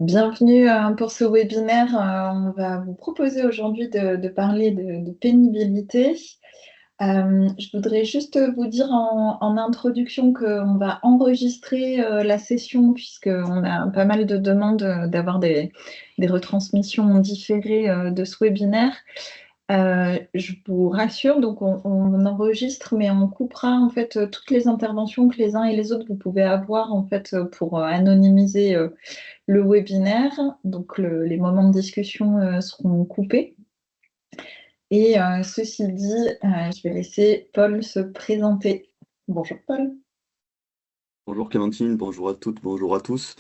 Bienvenue pour ce webinaire. On va vous proposer aujourd'hui de parler de pénibilité. Je voudrais juste vous dire en introduction qu'on va enregistrer la session puisqu'on a pas mal de demandes d'avoir des retransmissions différées de ce webinaire. Je vous rassure, donc on enregistre, mais on coupera en fait toutes les interventions que les uns et les autres vous pouvez avoir en fait pour anonymiser le webinaire. Donc les moments de discussion seront coupés. Et ceci dit, je vais laisser Paul se présenter. Bonjour Paul. Bonjour Clémentine, bonjour à toutes, bonjour à tous.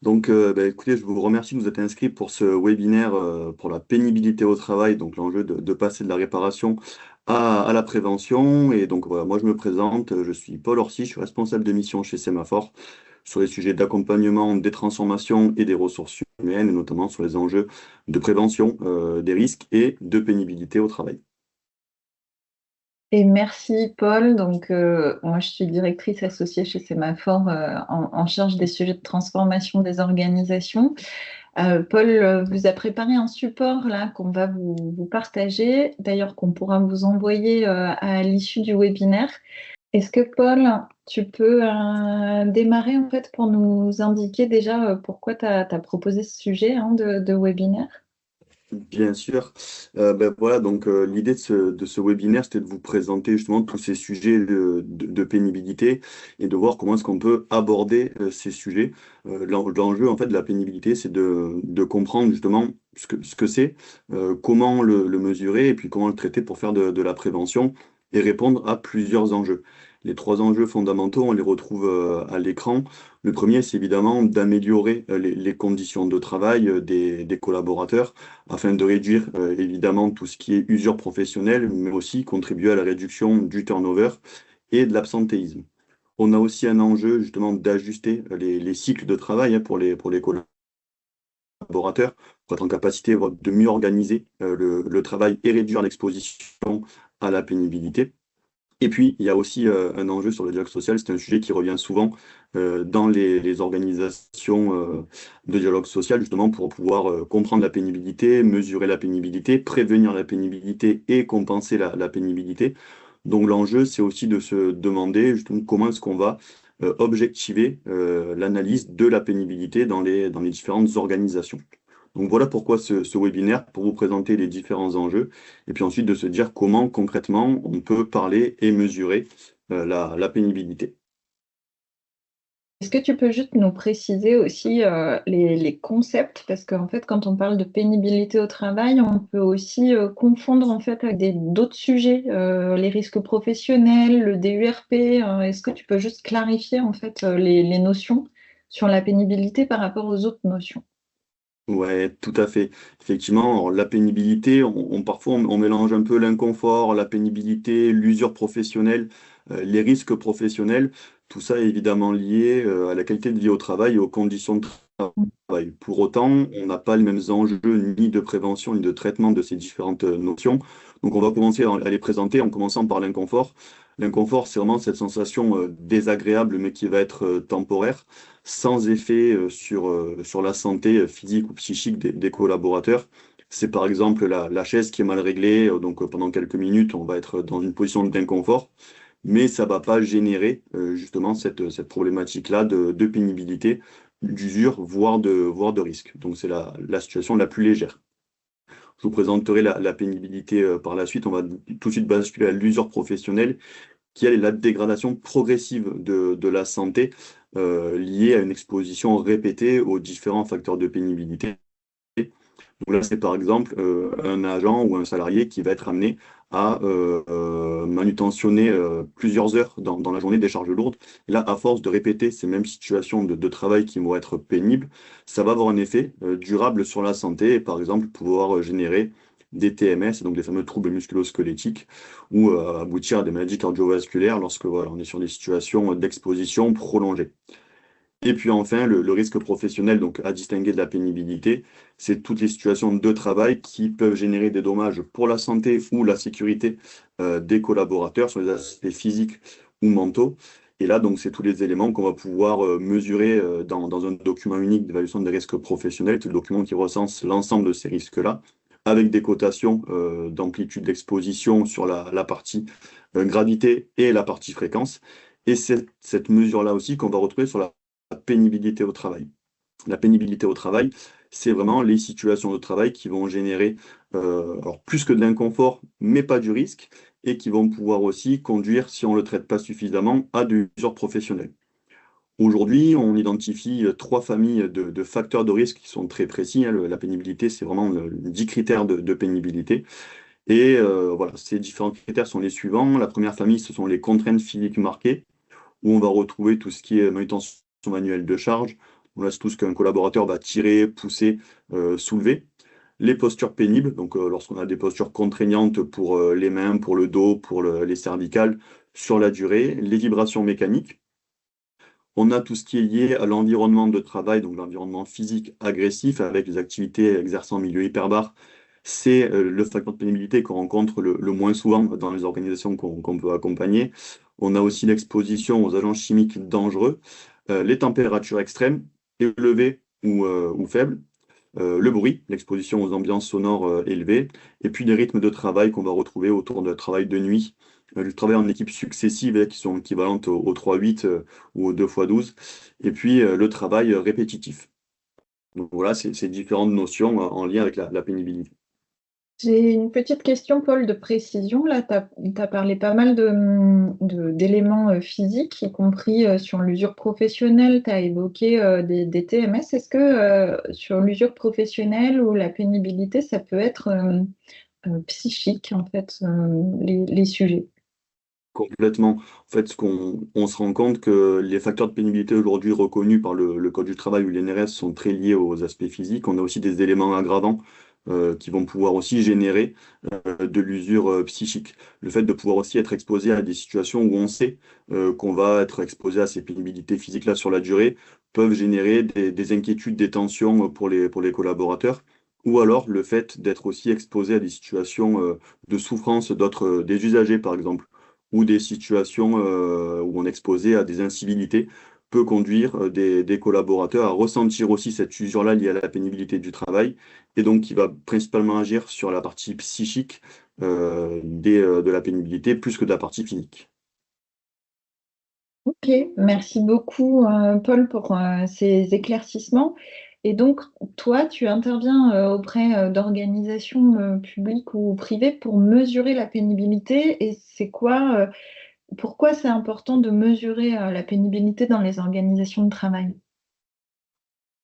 Écoutez, je vous remercie de vous être inscrit pour ce webinaire pour la pénibilité au travail, donc l'enjeu de passer de la réparation à la prévention. Et donc voilà, moi je me présente, je suis Paul Orsi, je suis responsable de mission chez Sémaphore sur les sujets d'accompagnement, des transformations et des ressources humaines, et notamment sur les enjeux de prévention des risques et de pénibilité au travail. Et merci Paul. Donc moi je suis directrice associée chez Sémaphore en charge des sujets de transformation des organisations. Paul vous a préparé un support là qu'on va vous partager, d'ailleurs qu'on pourra vous envoyer à l'issue du webinaire. Est-ce que Paul, tu peux démarrer en fait pour nous indiquer déjà pourquoi tu as proposé ce sujet de webinaire? Bien sûr. L'idée de ce webinaire, c'était de vous présenter justement tous ces sujets de pénibilité et de voir comment est-ce qu'on peut aborder ces sujets. L'enjeu en fait de la pénibilité, c'est de comprendre justement ce que c'est, comment le mesurer et puis comment le traiter pour faire de la prévention et répondre à plusieurs enjeux. Les trois enjeux fondamentaux, on les retrouve à l'écran. Le premier, c'est évidemment d'améliorer les conditions de travail des collaborateurs afin de réduire évidemment tout ce qui est usure professionnelle, mais aussi contribuer à la réduction du turnover et de l'absentéisme. On a aussi un enjeu justement d'ajuster les cycles de travail pour les collaborateurs, pour être en capacité de mieux organiser le travail et réduire l'exposition à la pénibilité. Et puis, il y a aussi un enjeu sur le dialogue social. C'est un sujet qui revient souvent dans les organisations de dialogue social, justement pour pouvoir comprendre la pénibilité, mesurer la pénibilité, prévenir la pénibilité et compenser la pénibilité. Donc l'enjeu, c'est aussi de se demander justement comment est-ce qu'on va objectiver l'analyse de la pénibilité dans les différentes organisations. Donc voilà pourquoi ce webinaire, pour vous présenter les différents enjeux, et puis ensuite de se dire comment concrètement on peut parler et mesurer la pénibilité. Est-ce que tu peux juste nous préciser aussi les concepts? Parce qu'en fait, quand on parle de pénibilité au travail, on peut aussi confondre en fait avec d'autres sujets, les risques professionnels, le DURP. Est-ce que tu peux juste clarifier en fait les notions sur la pénibilité par rapport aux autres notions? Ouais, tout à fait. Effectivement, alors, la pénibilité, parfois on mélange un peu l'inconfort, la pénibilité, l'usure professionnelle, les risques professionnels. Tout ça est évidemment lié à la qualité de vie au travail et aux conditions de travail. Pour autant, on n'a pas les mêmes enjeux ni de prévention ni de traitement de ces différentes notions. Donc on va commencer à les présenter en commençant par l'inconfort. L'inconfort, c'est vraiment cette sensation désagréable mais qui va être temporaire sans effet sur la santé physique ou psychique des collaborateurs. C'est par exemple la chaise qui est mal réglée, pendant quelques minutes, on va être dans une position d'inconfort, mais ça ne va pas générer justement cette problématique-là de pénibilité, d'usure, voire de risque. Donc c'est la situation la plus légère. Je vous présenterai la pénibilité par la suite. On va tout de suite basculer à l'usure professionnelle qui est la dégradation progressive de la santé liée à une exposition répétée aux différents facteurs de pénibilité. Donc là, c'est par exemple un agent ou un salarié qui va être amené à manutentionner plusieurs heures dans la journée des charges lourdes. Et là, à force de répéter ces mêmes situations de travail qui vont être pénibles, ça va avoir un effet durable sur la santé et par exemple pouvoir générer des TMS, donc des fameux troubles musculo-squelettiques, ou aboutir à des maladies cardiovasculaires lorsque voilà, on est sur des situations d'exposition prolongée. Et puis enfin, le risque professionnel, donc à distinguer de la pénibilité, c'est toutes les situations de travail qui peuvent générer des dommages pour la santé ou la sécurité des collaborateurs sur les aspects physiques ou mentaux. Et là, donc, c'est tous les éléments qu'on va pouvoir mesurer dans un document unique d'évaluation des risques professionnels. C'est le document qui recense l'ensemble de ces risques-là, avec des cotations d'amplitude d'exposition sur la partie gravité et la partie fréquence. Et c'est cette mesure-là aussi qu'on va retrouver sur la pénibilité au travail. La pénibilité au travail, c'est vraiment les situations de travail qui vont générer alors plus que de l'inconfort, mais pas du risque, et qui vont pouvoir aussi conduire, si on ne le traite pas suffisamment, à de l'usure professionnelle. Aujourd'hui, on identifie trois familles de facteurs de risque qui sont très précis, hein. La pénibilité, c'est vraiment 10 critères de pénibilité. Et voilà, ces différents critères sont les suivants. La première famille, ce sont les contraintes physiques marquées, où on va retrouver tout ce qui est manutention manuelle de charge. Donc là, c'est tout ce qu'un collaborateur va tirer, pousser, soulever. Les postures pénibles, donc lorsqu'on a des postures contraignantes pour les mains, pour le dos, pour les cervicales, sur la durée. Les vibrations mécaniques. On a tout ce qui est lié à l'environnement de travail, donc l'environnement physique agressif avec les activités exerçant en milieu hyperbare. C'est le facteur de pénibilité qu'on rencontre le moins souvent dans les organisations qu'on peut accompagner. On a aussi l'exposition aux agents chimiques dangereux, les températures extrêmes, élevées ou faibles, le bruit, l'exposition aux ambiances sonores élevées, et puis les rythmes de travail qu'on va retrouver autour de travail de nuit, le travail en équipe successive qui sont équivalentes au 3-8 ou au 2x12, et puis le travail répétitif. Donc voilà, c'est ces différentes notions en lien avec la pénibilité. J'ai une petite question, Paul, de précision. Là, tu as parlé pas mal d'éléments physiques, y compris sur l'usure professionnelle. Tu as évoqué des TMS. Est-ce que sur l'usure professionnelle ou la pénibilité, ça peut être psychique, en fait, les sujets? Complètement. En fait, on se rend compte que les facteurs de pénibilité aujourd'hui reconnus par le Code du travail ou l'INRS sont très liés aux aspects physiques. On a aussi des éléments aggravants qui vont pouvoir aussi générer de l'usure psychique. Le fait de pouvoir aussi être exposé à des situations où on sait qu'on va être exposé à ces pénibilités physiques-là sur la durée peuvent générer des inquiétudes, des tensions pour les collaborateurs. Ou alors le fait d'être aussi exposé à des situations de souffrance des usagers, par exemple, ou des situations où on est exposé à des incivilités, peut conduire des collaborateurs à ressentir aussi cette usure-là liée à la pénibilité du travail, et donc qui va principalement agir sur la partie psychique de la pénibilité plus que de la partie physique. Ok, merci beaucoup, Paul, pour ces éclaircissements. Et donc, toi, tu interviens auprès d'organisations publiques ou privées pour mesurer la pénibilité. Et c'est quoi, pourquoi c'est important de mesurer la pénibilité dans les organisations de travail?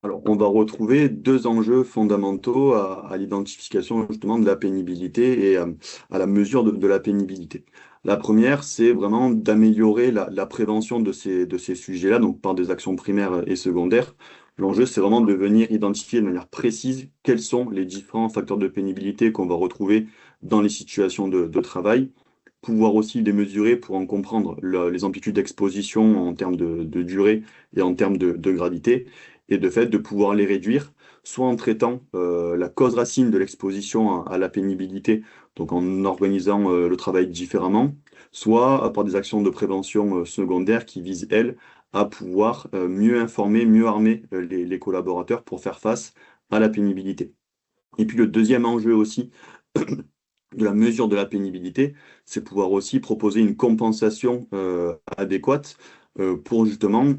Alors, on va retrouver deux enjeux fondamentaux à l'identification justement de la pénibilité et à la mesure de la pénibilité. La première, c'est vraiment d'améliorer la prévention de ces sujets-là, donc par des actions primaires et secondaires. L'enjeu, c'est vraiment de venir identifier de manière précise quels sont les différents facteurs de pénibilité qu'on va retrouver dans les situations de travail, pouvoir aussi les mesurer pour en comprendre les amplitudes d'exposition en termes de durée et en termes de gravité, et de fait de pouvoir les réduire, soit en traitant la cause racine de l'exposition à la pénibilité, donc en organisant le travail différemment, soit par des actions de prévention secondaires qui visent, elles, à pouvoir mieux informer, mieux armer les collaborateurs pour faire face à la pénibilité. Et puis le deuxième enjeu aussi de la mesure de la pénibilité, c'est pouvoir aussi proposer une compensation adéquate pour justement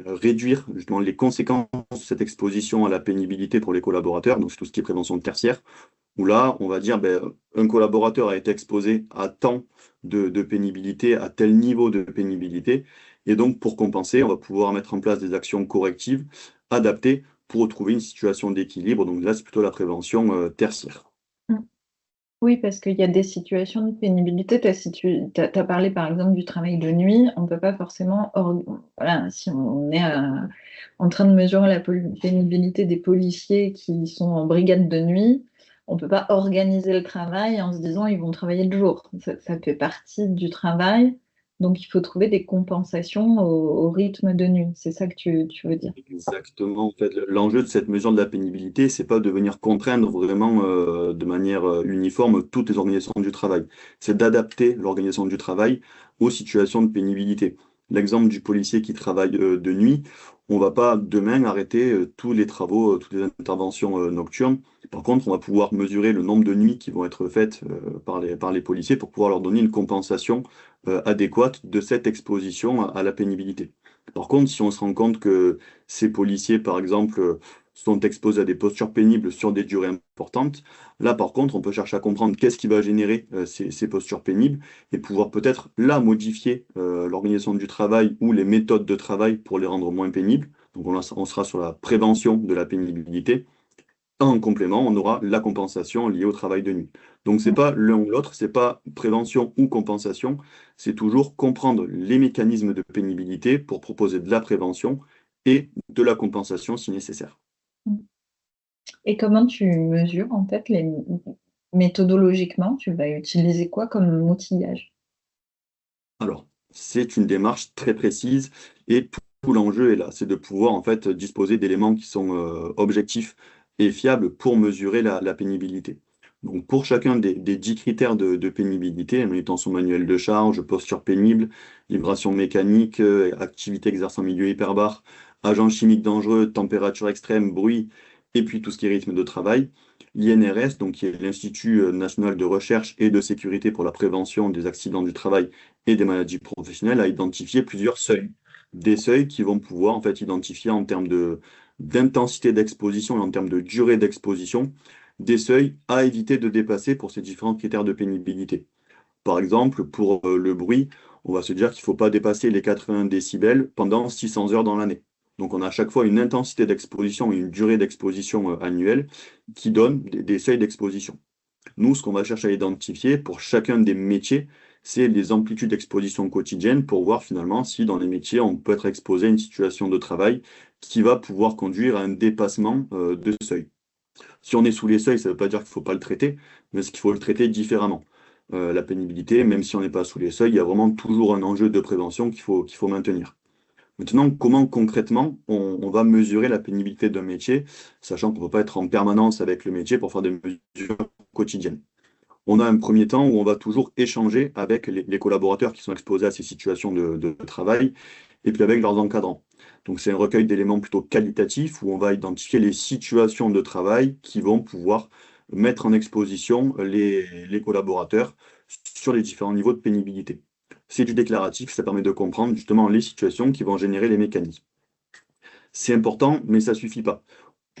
réduire justement les conséquences de cette exposition à la pénibilité pour les collaborateurs. Donc c'est tout ce qui est prévention tertiaire, où là, on va dire, ben, un collaborateur a été exposé à tant de pénibilité, à tel niveau de pénibilité, et donc pour compenser, on va pouvoir mettre en place des actions correctives adaptées pour retrouver une situation d'équilibre. Donc là, c'est plutôt la prévention tertiaire. Oui, parce qu'il y a des situations de pénibilité. Tu as parlé par exemple du travail de nuit. On ne peut pas forcément. Voilà, si on est en train de mesurer la pénibilité des policiers qui sont en brigade de nuit, on ne peut pas organiser le travail en se disant ils vont travailler de jour. Ça fait partie du travail. Donc il faut trouver des compensations au rythme de nuit. C'est ça que tu veux dire. Exactement. En fait, l'enjeu de cette mesure de la pénibilité, c'est pas de venir contraindre vraiment de manière uniforme toutes les organisations du travail. C'est d'adapter l'organisation du travail aux situations de pénibilité. l'exemple du policier qui travaille de nuit, on va pas demain arrêter tous les travaux, toutes les interventions nocturnes. Par contre, on va pouvoir mesurer le nombre de nuits qui vont être faites par les policiers pour pouvoir leur donner une compensation adéquate de cette exposition à la pénibilité. Par contre, si on se rend compte que ces policiers, par exemple, sont exposés à des postures pénibles sur des durées importantes, là, par contre, on peut chercher à comprendre qu'est-ce qui va générer ces postures pénibles et pouvoir peut-être là modifier l'organisation du travail ou les méthodes de travail pour les rendre moins pénibles. Donc on sera sur la prévention de la pénibilité. En complément, on aura la compensation liée au travail de nuit. Donc c'est pas l'un ou l'autre, c'est pas prévention ou compensation, c'est toujours comprendre les mécanismes de pénibilité pour proposer de la prévention et de la compensation si nécessaire. Et comment tu mesures en fait méthodologiquement, tu vas utiliser quoi comme outillage? Alors, c'est une démarche très précise et tout l'enjeu est là, c'est de pouvoir en fait disposer d'éléments qui sont objectifs et fiables pour mesurer la pénibilité. Donc, pour chacun des 10 critères de pénibilité, manutention manuelle de charge, posture pénible, vibration mécanique, activité exerçant en milieu hyperbare, agents chimiques dangereux, température extrême, bruit, et puis tout ce qui est rythme de travail, l'INRS, donc qui est l'Institut national de recherche et de sécurité pour la prévention des accidents du travail et des maladies professionnelles, a identifié plusieurs seuils. Des seuils qui vont pouvoir en fait identifier en termes d'intensité d'exposition et en termes de durée d'exposition, des seuils à éviter de dépasser pour ces différents critères de pénibilité. Par exemple, pour le bruit, on va se dire qu'il ne faut pas dépasser les 80 décibels pendant 600 heures dans l'année. Donc on a à chaque fois une intensité d'exposition et une durée d'exposition annuelle qui donne des seuils d'exposition. Nous, ce qu'on va chercher à identifier pour chacun des métiers, c'est les amplitudes d'exposition quotidiennes pour voir finalement si dans les métiers, on peut être exposé à une situation de travail qui va pouvoir conduire à un dépassement de seuil. Si on est sous les seuils, ça ne veut pas dire qu'il ne faut pas le traiter, mais qu'il faut le traiter différemment. La pénibilité, même si on n'est pas sous les seuils, il y a vraiment toujours un enjeu de prévention qu'il faut maintenir. Maintenant, comment concrètement on va mesurer la pénibilité d'un métier, sachant qu'on ne peut pas être en permanence avec le métier pour faire des mesures quotidiennes? On a un premier temps où on va toujours échanger avec les collaborateurs qui sont exposés à ces situations de travail et puis avec leurs encadrants. Donc c'est un recueil d'éléments plutôt qualitatifs où on va identifier les situations de travail qui vont pouvoir mettre en exposition les collaborateurs sur les différents niveaux de pénibilité. C'est du déclaratif, ça permet de comprendre justement les situations qui vont générer les mécanismes. C'est important, mais ça ne suffit pas.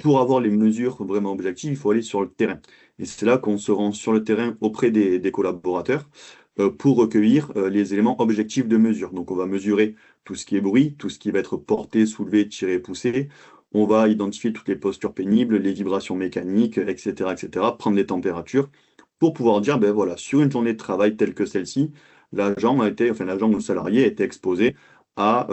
Pour avoir les mesures vraiment objectives, il faut aller sur le terrain. Et c'est là qu'on se rend sur le terrain auprès des collaborateurs pour recueillir les éléments objectifs de mesure. Donc on va mesurer tout ce qui est bruit, tout ce qui va être porté, soulevé, tiré, poussé. On va identifier toutes les postures pénibles, les vibrations mécaniques, etc., etc., prendre les températures pour pouvoir dire, ben voilà, sur une journée de travail telle que celle-ci, l'agent ou le salarié a été exposé à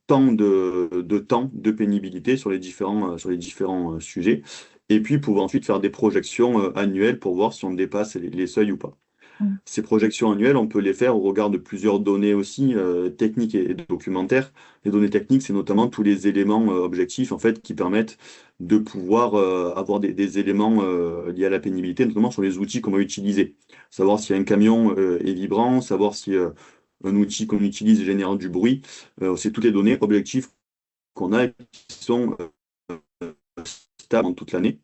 tant de temps de pénibilité sur les différents sujets, et puis pouvoir ensuite faire des projections annuelles pour voir si on dépasse les seuils ou pas. Mm. Ces projections annuelles, on peut les faire au regard de plusieurs données aussi, techniques et documentaires. Les données techniques, c'est notamment tous les éléments objectifs en fait, qui permettent de pouvoir avoir des éléments liés à la pénibilité, notamment sur les outils qu'on va utiliser. Savoir si un camion est vibrant, savoir si un outil qu'on utilise génère du bruit. C'est toutes les données objectives qu'on a et qui sont stables en toute l'année.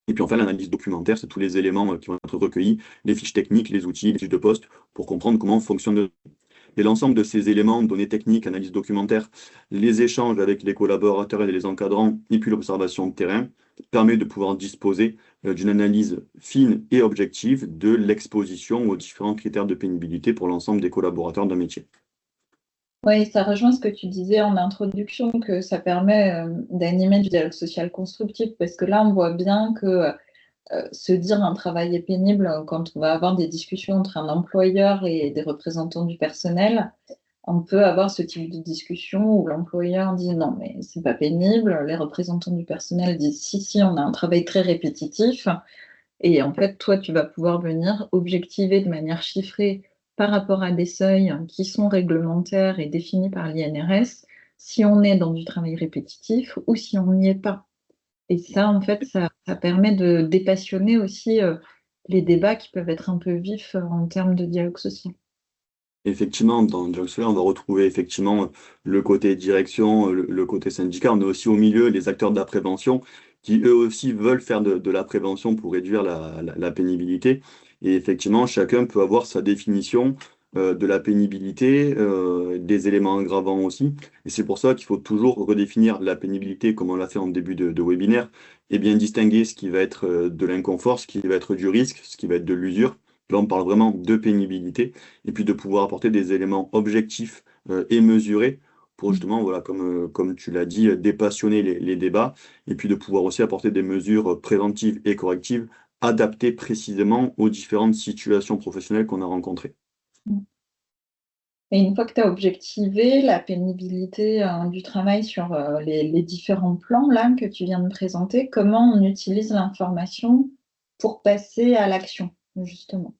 Et puis enfin, l'analyse documentaire, c'est tous les éléments qui vont être recueillis, les fiches techniques, les outils, les fiches de poste, pour comprendre comment fonctionne le... Et l'ensemble de ces éléments, données techniques, analyse documentaire, les échanges avec les collaborateurs et les encadrants, et puis l'observation de terrain, permet de pouvoir disposer d'une analyse fine et objective de l'exposition aux différents critères de pénibilité pour l'ensemble des collaborateurs d'un métier. Oui, ça rejoint ce que tu disais en introduction, que ça permet d'animer du dialogue social constructif, parce que là, on voit bien que se dire un travail est pénible quand on va avoir des discussions entre un employeur et des représentants du personnel. On peut avoir ce type de discussion où l'employeur dit non, mais c'est pas pénible. Les représentants du personnel disent si, si, on a un travail très répétitif. Et en fait, toi, tu vas pouvoir venir objectiver de manière chiffrée par rapport à des seuils qui sont réglementaires et définis par l'INRS, si on est dans du travail répétitif ou si on n'y est pas. Et ça, en fait, ça permet de dépassionner aussi les débats qui peuvent être un peu vifs en termes de dialogue social. Effectivement, dans Dialogue Social, on va retrouver effectivement le côté direction, le côté syndicat. On est aussi au milieu les acteurs de la prévention qui eux aussi veulent faire de la prévention pour réduire la pénibilité. Et effectivement, chacun peut avoir sa définition de la pénibilité, des éléments aggravants aussi. Et c'est pour ça qu'il faut toujours redéfinir la pénibilité comme on l'a fait en début de webinaire et bien distinguer ce qui va être de l'inconfort, ce qui va être du risque, ce qui va être de l'usure. Là, on parle vraiment de pénibilité et puis de pouvoir apporter des éléments objectifs et mesurés pour justement, voilà, comme tu l'as dit, dépassionner les débats, et puis de pouvoir aussi apporter des mesures préventives et correctives adaptées précisément aux différentes situations professionnelles qu'on a rencontrées. Et une fois que tu as objectivé la pénibilité du travail sur les différents plans là, que tu viens de présenter, comment on utilise l'information pour passer à l'action, justement?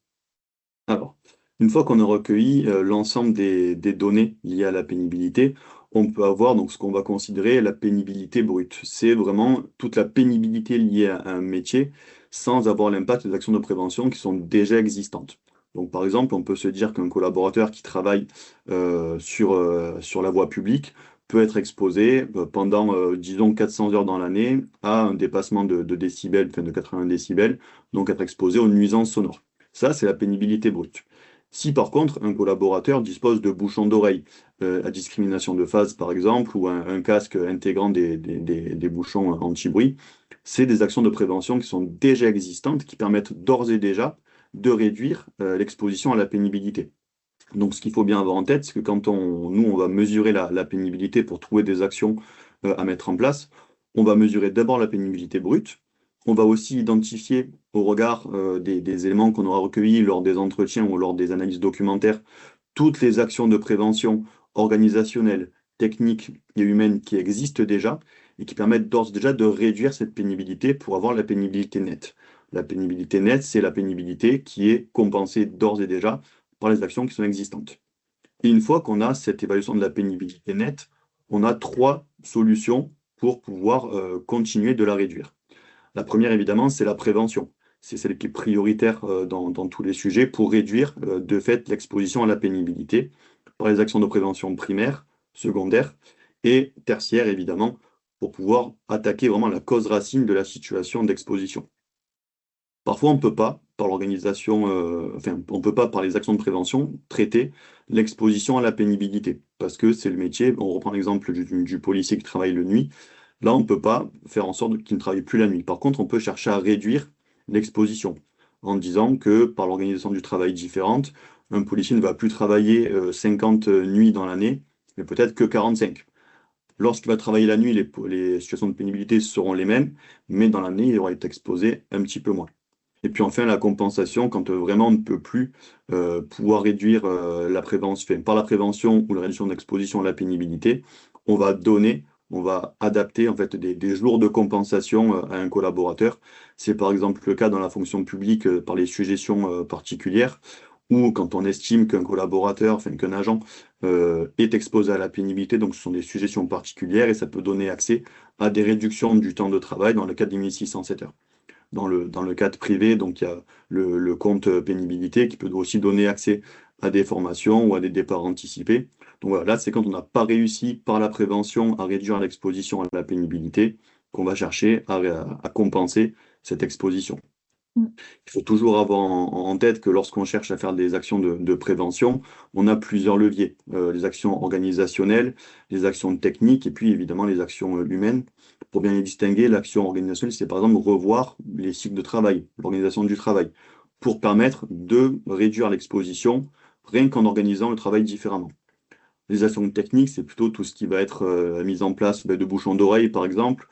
Alors, une fois qu'on a recueilli l'ensemble des données liées à la pénibilité, on peut avoir donc ce qu'on va considérer la pénibilité brute. C'est vraiment toute la pénibilité liée à un métier sans avoir l'impact des actions de prévention qui sont déjà existantes. Donc, par exemple, on peut se dire qu'un collaborateur qui travaille sur la voie publique peut être exposé pendant, disons, 400 heures dans l'année à un dépassement de décibels, enfin de 80 décibels, donc être exposé aux nuisances sonores. Ça, c'est la pénibilité brute. Si par contre, un collaborateur dispose de bouchons d'oreille à discrimination de phase, par exemple, ou un casque intégrant des bouchons anti-bruit, c'est des actions de prévention qui sont déjà existantes, qui permettent d'ores et déjà de réduire l'exposition à la pénibilité. Donc, ce qu'il faut bien avoir en tête, c'est que quand nous, on va mesurer la pénibilité pour trouver des actions à mettre en place, on va mesurer d'abord la pénibilité brute. On va aussi identifier au regard des éléments qu'on aura recueillis lors des entretiens ou lors des analyses documentaires, toutes les actions de prévention organisationnelles, techniques et humaines qui existent déjà et qui permettent d'ores et déjà de réduire cette pénibilité pour avoir la pénibilité nette. La pénibilité nette, c'est la pénibilité qui est compensée d'ores et déjà par les actions qui sont existantes. Et une fois qu'on a cette évaluation de la pénibilité nette, on a trois solutions pour pouvoir continuer de la réduire. La première, évidemment, c'est la prévention. C'est celle qui est prioritaire dans tous les sujets pour réduire de fait l'exposition à la pénibilité par les actions de prévention primaire, secondaire et tertiaire, évidemment, pour pouvoir attaquer vraiment la cause racine de la situation d'exposition. Parfois, on ne peut pas, par l'organisation, enfin, on peut pas, par les actions de prévention, traiter l'exposition à la pénibilité, parce que c'est le métier. On reprend l'exemple du policier qui travaille le nuit. Là, on ne peut pas faire en sorte qu'il ne travaille plus la nuit. Par contre, on peut chercher à réduire l'exposition en disant que par l'organisation du travail différente, un policier ne va plus travailler 50 nuits dans l'année, mais peut-être que 45. Lorsqu'il va travailler la nuit, les situations de pénibilité seront les mêmes, mais dans l'année, il aura été exposé un petit peu moins. Et puis enfin, la compensation, quand vraiment on ne peut plus pouvoir réduire la prévention, enfin, par la prévention ou la réduction d'exposition à la pénibilité, on va donner, on va adapter en fait des jours de compensation à un collaborateur. C'est par exemple le cas dans la fonction publique par les sujétions particulières, ou quand on estime qu'un collaborateur, enfin qu'un agent est exposé à la pénibilité, donc ce sont des sujétions particulières et ça peut donner accès à des réductions du temps de travail dans le cadre des 1607 heures. Dans le cadre privé, donc il y a le compte pénibilité qui peut aussi donner accès à des formations ou à des départs anticipés. Donc voilà, là, c'est quand on n'a pas réussi par la prévention à réduire l'exposition à la pénibilité qu'on va chercher à compenser cette exposition. Mm. Il faut toujours avoir en tête que lorsqu'on cherche à faire des actions de prévention, on a plusieurs leviers. Les actions organisationnelles, les actions techniques et puis évidemment les actions humaines. Pour bien les distinguer, l'action organisationnelle, c'est par exemple revoir les cycles de travail, l'organisation du travail, pour permettre de réduire l'exposition rien qu'en organisant le travail différemment. Les actions techniques, c'est plutôt tout ce qui va être mis en place de bouchons d'oreille, par exemple,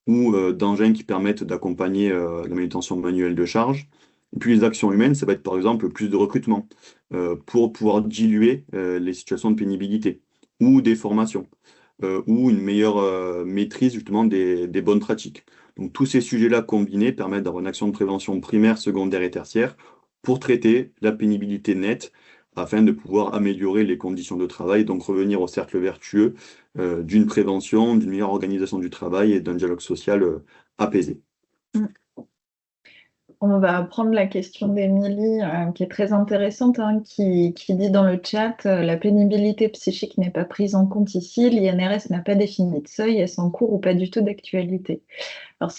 ou d'engins qui permettent d'accompagner la manutention manuelle de charge. Et puis les actions humaines, ça va être par exemple plus de recrutement pour pouvoir diluer les situations de pénibilité ou des formations ou une meilleure maîtrise justement des bonnes pratiques. Donc tous ces sujets-là combinés permettent d'avoir une action de prévention primaire, secondaire et tertiaire pour traiter la pénibilité nette afin de pouvoir améliorer les conditions de travail, donc revenir au cercle vertueux d'une prévention, d'une meilleure organisation du travail et d'un dialogue social apaisé. Mm. On va prendre la question d'Émilie, qui est très intéressante, hein, qui dit dans le chat, la pénibilité psychique n'est pas prise en compte ici, l'INRS n'a pas défini de seuil, est-ce en cours ou pas du tout d'actualité? Alors,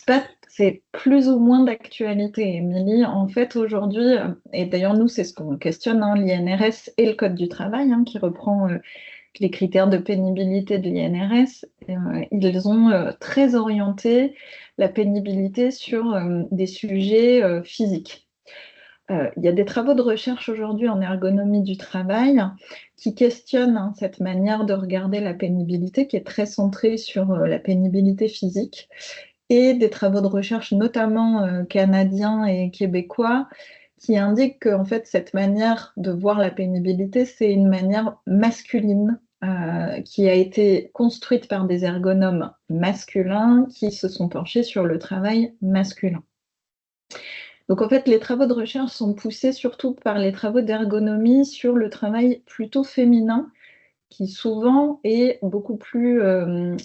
c'est plus ou moins d'actualité, Émilie. En fait, aujourd'hui, et d'ailleurs, nous, c'est ce qu'on questionne, hein, l'INRS et le Code du travail, hein, qui reprend les critères de pénibilité de l'INRS, ils ont très orienté la pénibilité sur des sujets physiques. Il y a des travaux de recherche aujourd'hui en ergonomie du travail qui questionnent, hein, cette manière de regarder la pénibilité qui est très centrée sur la pénibilité physique, et des travaux de recherche notamment canadiens et québécois qui indiquent que en fait, cette manière de voir la pénibilité, c'est une manière masculine qui a été construite par des ergonomes masculins qui se sont penchés sur le travail masculin. Donc en fait, les travaux de recherche sont poussés surtout par les travaux d'ergonomie sur le travail plutôt féminin, qui souvent est beaucoup plus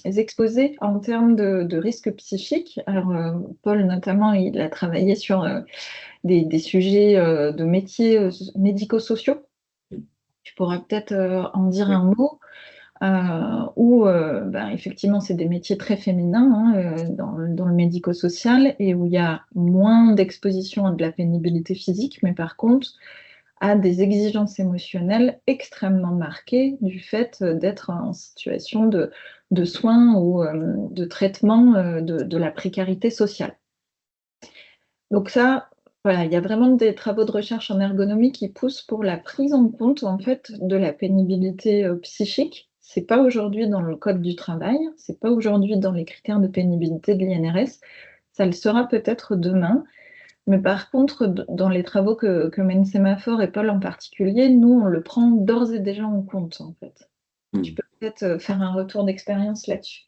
exposé en termes de risques psychiques. Alors, Paul, notamment, il a travaillé sur des sujets de métiers médico-sociaux. Tu pourras peut-être en dire un mot, où effectivement, c'est des métiers très féminins, hein, dans le médico-social, et où il y a moins d'exposition à de la pénibilité physique, mais par contre, à des exigences émotionnelles extrêmement marquées du fait d'être en situation de soins ou de traitement de la précarité sociale. Donc ça, voilà, il y a vraiment des travaux de recherche en ergonomie qui poussent pour la prise en compte en fait de la pénibilité psychique. C'est pas aujourd'hui dans le code du travail, c'est pas aujourd'hui dans les critères de pénibilité de l'INRS. Ça le sera peut-être demain. Mais par contre, dans les travaux que mènent Sémaphore et Paul en particulier, nous, on le prend d'ores et déjà en compte, en fait. Tu peux peut-être faire un retour d'expérience là-dessus.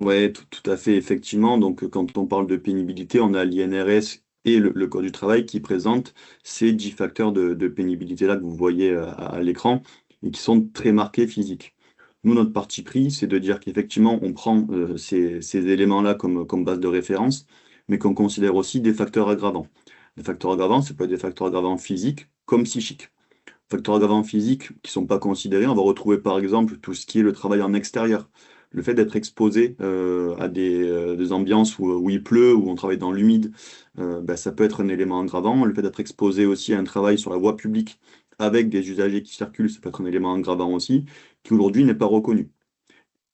Ouais, tout à fait, effectivement. Donc, quand on parle de pénibilité, on a l'INRS et le Code du travail qui présentent ces 10 facteurs de pénibilité-là que vous voyez à l'écran et qui sont très marqués physiques. Nous, notre parti pris, c'est de dire qu'effectivement, on prend ces éléments-là comme base de référence, mais qu'on considère aussi des facteurs aggravants. Les facteurs aggravants, c'est pas des facteurs aggravants physiques comme psychiques. Facteurs aggravants physiques qui ne sont pas considérés, on va retrouver par exemple tout ce qui est le travail en extérieur. Le fait d'être exposé à des ambiances où il pleut, où on travaille dans l'humide, ça peut être un élément aggravant. Le fait d'être exposé aussi à un travail sur la voie publique avec des usagers qui circulent, ça peut être un élément aggravant aussi, qui aujourd'hui n'est pas reconnu.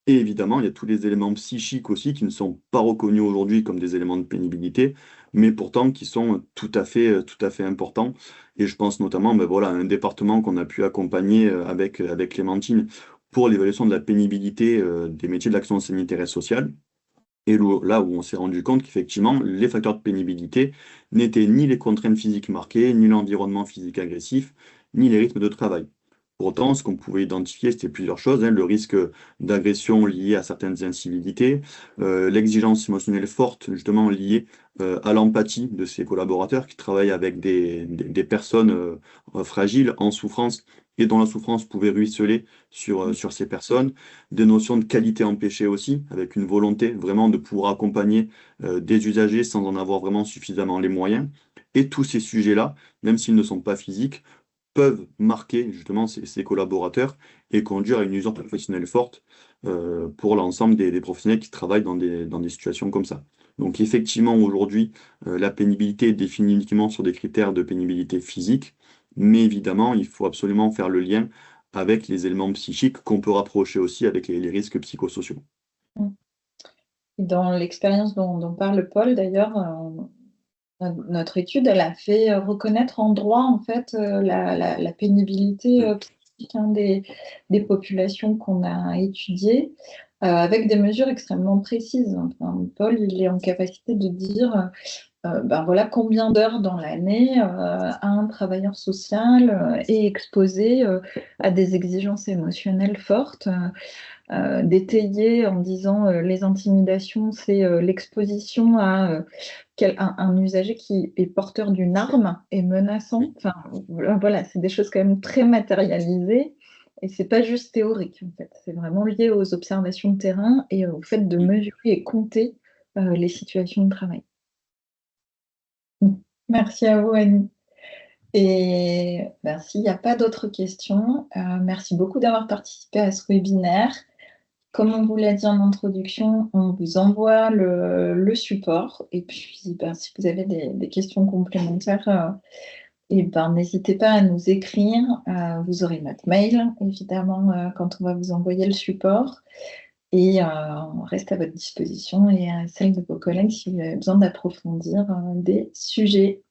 Et évidemment, il y a tous les éléments psychiques aussi qui ne sont pas reconnus aujourd'hui comme des éléments de pénibilité, mais pourtant qui sont tout à fait importants. Et je pense notamment voilà, à un département qu'on a pu accompagner avec Clémentine pour l'évaluation de la pénibilité des métiers de l'action sanitaire et sociale. Et là où on s'est rendu compte qu'effectivement, les facteurs de pénibilité n'étaient ni les contraintes physiques marquées, ni l'environnement physique agressif, ni les rythmes de travail. Pour autant, ce qu'on pouvait identifier, c'était plusieurs choses, hein, le risque d'agression lié à certaines incivilités, l'exigence émotionnelle forte, justement liée à l'empathie de ses collaborateurs qui travaillent avec des personnes fragiles, en souffrance, et dont la souffrance pouvait ruisseler sur ces personnes, des notions de qualité empêchée aussi, avec une volonté vraiment de pouvoir accompagner des usagers sans en avoir vraiment suffisamment les moyens. Et tous ces sujets-là, même s'ils ne sont pas physiques, peuvent marquer justement ces collaborateurs et conduire à une usure professionnelle forte pour l'ensemble des professionnels qui travaillent dans des situations comme ça. Donc effectivement, aujourd'hui, la pénibilité est définie uniquement sur des critères de pénibilité physique, mais évidemment, il faut absolument faire le lien avec les éléments psychiques qu'on peut rapprocher aussi avec les risques psychosociaux. Dans l'expérience dont parle Paul, d'ailleurs, notre étude, elle a fait reconnaître en droit, en fait, la pénibilité psychique, hein, des populations qu'on a étudiées, avec des mesures extrêmement précises. Enfin, Paul, il est en capacité de dire voilà combien d'heures dans l'année un travailleur social est exposé à des exigences émotionnelles fortes, d'étayer en disant les intimidations, c'est l'exposition à un usager qui est porteur d'une arme et menaçant. Enfin, voilà, c'est des choses quand même très matérialisées. Et c'est pas juste théorique, en fait. C'est vraiment lié aux observations de terrain et au fait de mesurer et compter les situations de travail. Merci à vous, Annie. Et ben, s'il n'y a pas d'autres questions, merci beaucoup d'avoir participé à ce webinaire. Comme on vous l'a dit en introduction, on vous envoie le support. Et puis, ben, si vous avez des questions complémentaires, et ben, n'hésitez pas à nous écrire. Vous aurez notre mail, évidemment, quand on va vous envoyer le support. Et on reste à votre disposition et à celle de vos collègues si vous avez besoin d'approfondir des sujets.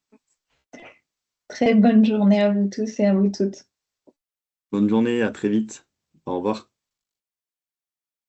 Très bonne journée à vous tous et à vous toutes. Bonne journée, à très vite. Au revoir.